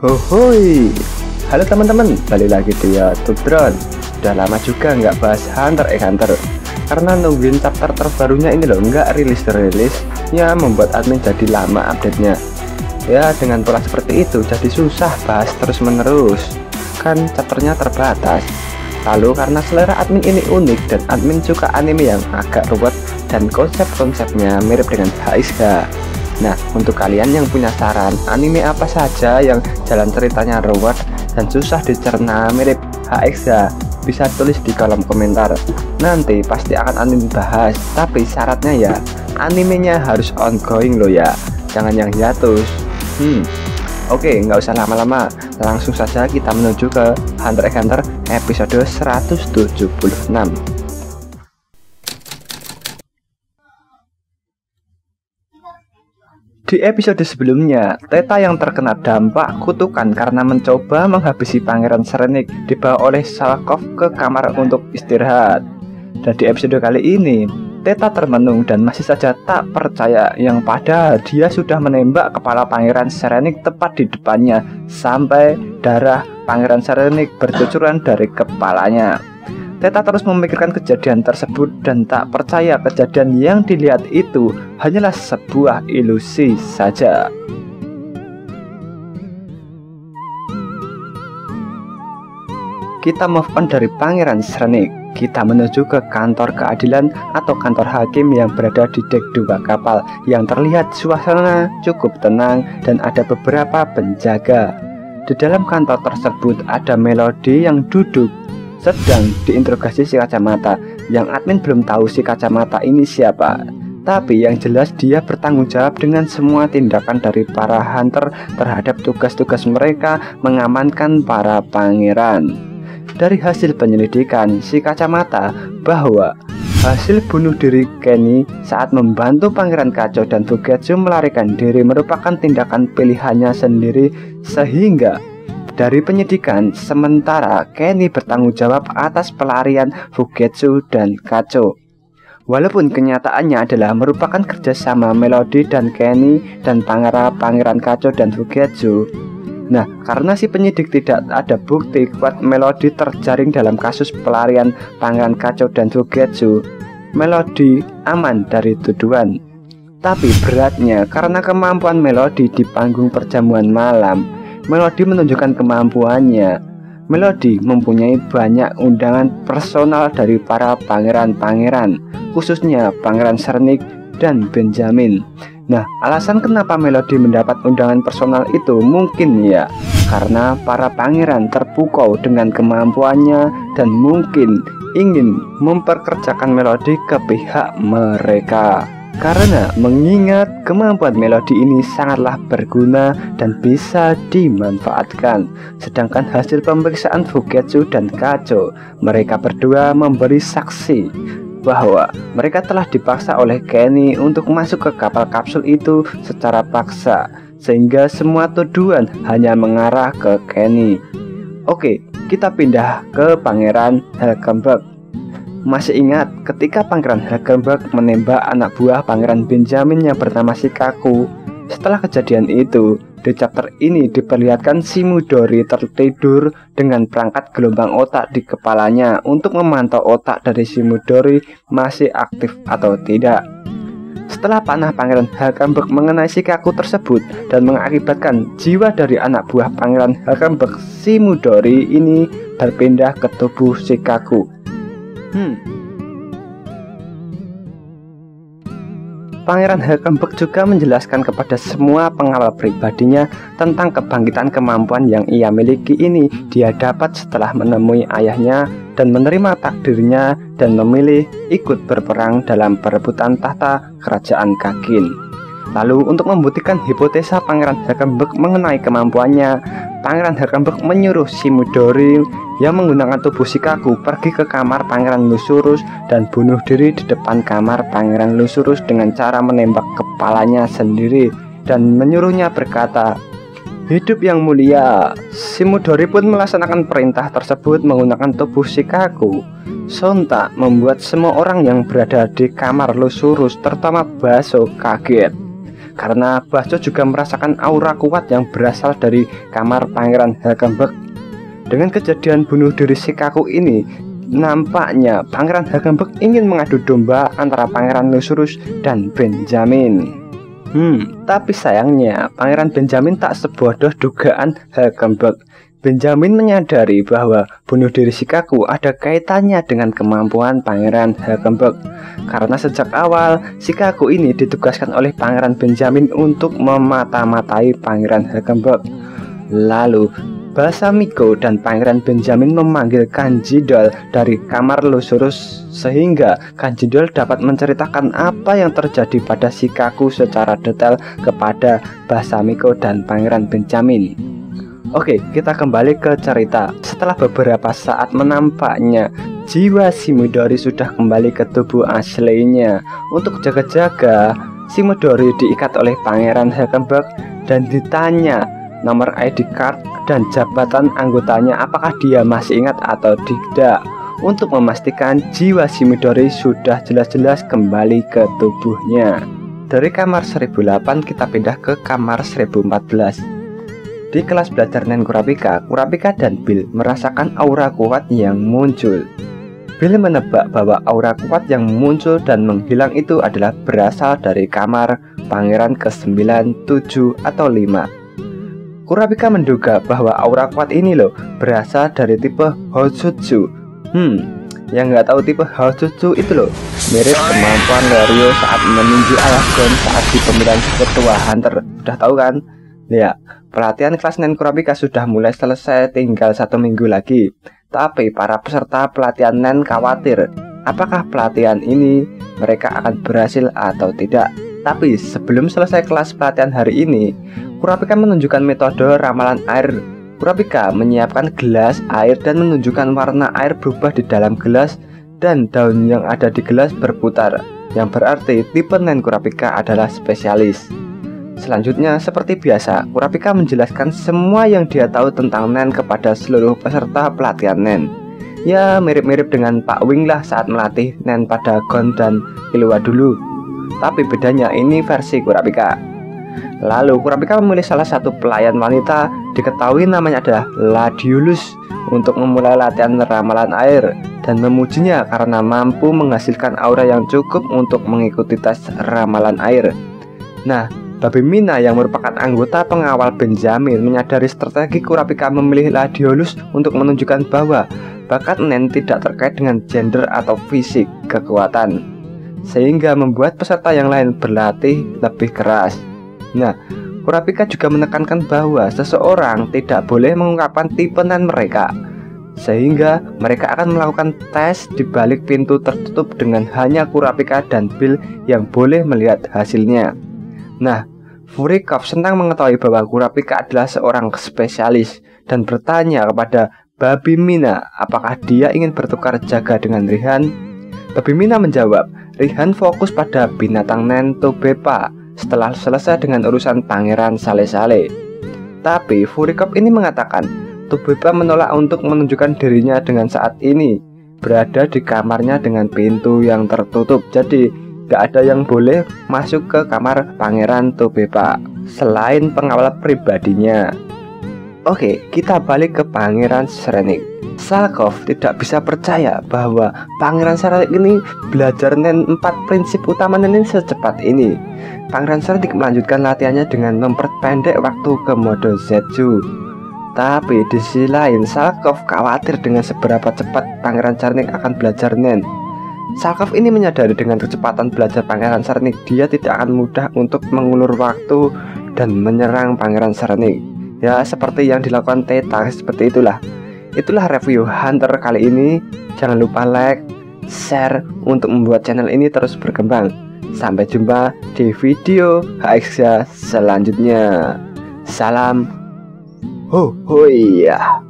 Hohoi, halo teman-teman, balik lagi di YouTube Drone. Udah lama juga nggak bahas Hunter x Hunter karena nungguin chapter terbarunya ini loh nggak rilis ya, membuat admin jadi lama update-nya. Ya dengan pola seperti itu jadi susah bahas terus menerus, kan chapternya terbatas. Lalu karena selera admin ini unik dan admin suka anime yang agak ruwet dan konsep-konsepnya mirip dengan HXH. Nah, untuk kalian yang punya saran anime apa saja yang jalan ceritanya ruwet dan susah dicerna mirip HXH, bisa tulis di kolom komentar. Nanti pasti akan admin bahas, tapi syaratnya ya animenya harus ongoing loh ya, jangan yang hiatus. Oke, nggak usah lama-lama, langsung saja kita menuju ke Hunter x Hunter episode 176. Di episode sebelumnya, Theta yang terkena dampak kutukan karena mencoba menghabisi Pangeran Serenik dibawa oleh Salakov ke kamar untuk istirahat. Dan di episode kali ini, Theta termenung dan masih saja tak percaya yang padahal dia sudah menembak kepala Pangeran Serenik tepat di depannya sampai darah Pangeran Serenik bercucuran dari kepalanya. Theta terus memikirkan kejadian tersebut dan tak percaya kejadian yang dilihat itu hanyalah sebuah ilusi saja. Kita move on dari Pangeran Serenik. Kita menuju ke kantor keadilan atau kantor hakim yang berada di dek 2 kapal yang terlihat suasana cukup tenang dan ada beberapa penjaga. Di dalam kantor tersebut ada Melody yang duduk sedang diinterogasi si kacamata, yang admin belum tahu si kacamata ini siapa. Tapi yang jelas dia bertanggung jawab dengan semua tindakan dari para hunter terhadap tugas-tugas mereka mengamankan para pangeran. Dari hasil penyelidikan si kacamata bahwa hasil bunuh diri Kenny saat membantu Pangeran Kacau dan Fugetsu melarikan diri merupakan tindakan pilihannya sendiri, sehingga dari penyidikan sementara Kenny bertanggung jawab atas pelarian Fugetsu dan Kacau. Walaupun kenyataannya adalah merupakan kerjasama Melody dan Kenny dan Pangeran Kacau dan Fugetsu. Nah, karena si penyidik tidak ada bukti kuat Melody terjaring dalam kasus pelarian Pangeran Kacau dan Fugetsu, Melody aman dari tuduhan. Tapi beratnya karena kemampuan Melody di panggung perjamuan malam, Melody menunjukkan kemampuannya. Melody mempunyai banyak undangan personal dari para pangeran-pangeran, khususnya Pangeran Serenik dan Benjamin. Nah, alasan kenapa Melody mendapat undangan personal itu mungkin ya karena para pangeran terpukau dengan kemampuannya dan mungkin ingin memperkerjakan Melody ke pihak mereka. Karena mengingat kemampuan Melody ini sangatlah berguna dan bisa dimanfaatkan. Sedangkan hasil pemeriksaan Fugetsu dan Kacau, mereka berdua memberi saksi bahwa mereka telah dipaksa oleh Kenny untuk masuk ke kapal kapsul itu secara paksa, sehingga semua tuduhan hanya mengarah ke Kenny. Oke, kita pindah ke Pangeran Helgenberg. Masih ingat ketika Pangeran Helgenberg menembak anak buah Pangeran Benjamin yang bernama Shikaku? Setelah kejadian itu, di chapter ini diperlihatkan si Midori tertidur dengan perangkat gelombang otak di kepalanya untuk memantau otak dari si Midori masih aktif atau tidak. Setelah panah Pangeran Helgenberg mengenai Shikaku tersebut dan mengakibatkan jiwa dari anak buah Pangeran Helgenberg, si Midori ini berpindah ke tubuh Shikaku. Pangeran Helgenberg juga menjelaskan kepada semua pengawal pribadinya tentang kebangkitan kemampuan yang ia miliki ini dia dapat setelah menemui ayahnya dan menerima takdirnya dan memilih ikut berperang dalam perebutan tahta kerajaan Kagin. Lalu untuk membuktikan hipotesa Pangeran Helgenberg mengenai kemampuannya, Pangeran Helgenberg menyuruh si Midori yang menggunakan tubuh Shikaku pergi ke kamar Pangeran Lusurus dan bunuh diri di depan kamar Pangeran Lusurus dengan cara menembak kepalanya sendiri dan menyuruhnya berkata, "Hidup yang mulia." Si Midori pun melaksanakan perintah tersebut menggunakan tubuh Shikaku. Sontak membuat semua orang yang berada di kamar Lusurus terutama Baso kaget. karena Basco juga merasakan aura kuat yang berasal dari kamar Pangeran Hagenbeck. Dengan kejadian bunuh diri Shikaku ini, nampaknya Pangeran Hagenbeck ingin mengadu domba antara Pangeran Lusurus dan Benjamin. Tapi sayangnya Pangeran Benjamin tak sebodoh dugaan Hagenbeck. Benjamin menyadari bahwa bunuh diri Shikaku ada kaitannya dengan kemampuan Pangeran Hagenbeck. Karena sejak awal Shikaku ini ditugaskan oleh Pangeran Benjamin untuk memata-matai Pangeran Hagenbeck. Lalu Balsamico dan Pangeran Benjamin memanggil Kanjidol dari kamar Lusurus sehingga Kanjidol dapat menceritakan apa yang terjadi pada Shikaku secara detail kepada Balsamico dan Pangeran Benjamin. Oke, kita kembali ke cerita. Setelah beberapa saat menampaknya jiwa Shimodori sudah kembali ke tubuh aslinya. Untuk jaga-jaga, Shimodori diikat oleh Pangeran Hagenbeck dan ditanya nomor ID card dan jabatan anggotanya apakah dia masih ingat atau tidak. Untuk memastikan jiwa Shimodori sudah jelas-jelas kembali ke tubuhnya. Dari kamar 1008 kita pindah ke kamar 1014. Di kelas belajar Nen Kurapika, Kurapika dan Bill merasakan aura kuat yang muncul. Bill menebak bahwa aura kuat yang muncul dan menghilang itu adalah berasal dari kamar Pangeran ke-9, 7, atau 5. Kurapika menduga bahwa aura kuat ini loh berasal dari tipe Hoshutsu. Yang nggak tahu tipe Hoshutsu itu loh mirip kemampuan Lerio saat meninju Ayahgon saat di pemilihan ketua Hunter. Udah tahu kan? Ya, pelatihan kelas Nen Kurapika sudah mulai selesai, tinggal 1 minggu lagi. Tapi para peserta pelatihan Nen khawatir apakah pelatihan ini mereka akan berhasil atau tidak. Tapi sebelum selesai kelas pelatihan hari ini, Kurapika menunjukkan metode ramalan air. Kurapika menyiapkan gelas air dan menunjukkan warna air berubah di dalam gelas dan daun yang ada di gelas berputar, yang berarti tipe Nen Kurapika adalah spesialis. Selanjutnya, seperti biasa, Kurapika menjelaskan semua yang dia tahu tentang Nen kepada seluruh peserta pelatihan Nen. Ya, mirip-mirip dengan Pak Wing lah saat melatih Nen pada Gon dan Killua dulu. Tapi bedanya ini versi Kurapika. Lalu Kurapika memilih salah satu pelayan wanita, diketahui namanya adalah Ladiolus, untuk memulai latihan ramalan air dan memujinya karena mampu menghasilkan aura yang cukup untuk mengikuti tes ramalan air. Nah, Babi Mina yang merupakan anggota pengawal Benjamin menyadari strategi Kurapika memilih Ladiolus untuk menunjukkan bahwa bakat Nen tidak terkait dengan gender atau fisik kekuatan, sehingga membuat peserta yang lain berlatih lebih keras. Nah, Kurapika juga menekankan bahwa seseorang tidak boleh mengungkapkan tipe Nen mereka, sehingga mereka akan melakukan tes di balik pintu tertutup dengan hanya Kurapika dan Bill yang boleh melihat hasilnya. Nah, Furikov senang mengetahui bahwa Kurapika adalah seorang spesialis dan bertanya kepada Babi Mina apakah dia ingin bertukar jaga dengan Rihan. Babi Mina menjawab, Rihan fokus pada binatang Nen Tobepa setelah selesai dengan urusan Pangeran Sale-Sale. Tapi Furikov ini mengatakan Tobepa menolak untuk menunjukkan dirinya dengan saat ini berada di kamarnya dengan pintu yang tertutup. Jadi gak ada yang boleh masuk ke kamar Pangeran Tobepa selain pengawal pribadinya. Oke, kita balik ke Pangeran Srenic. Salkov tidak bisa percaya bahwa Pangeran Srenic ini belajar Nen 4 prinsip utama Nen ini secepat ini. Pangeran Srenic melanjutkan latihannya dengan memperpendek waktu ke mode Zetsu. Tapi di sisi lain, Salkov khawatir dengan seberapa cepat Pangeran Srenic akan belajar Nen. Salkov ini menyadari dengan kecepatan belajar Pangeran Srenic, dia tidak akan mudah untuk mengulur waktu dan menyerang Pangeran Srenic. Ya, seperti yang dilakukan Theta, seperti itulah. Itulah review Hunter kali ini. Jangan lupa like, share untuk membuat channel ini terus berkembang. Sampai jumpa di video HX selanjutnya. Salam. Ho, ho, iya.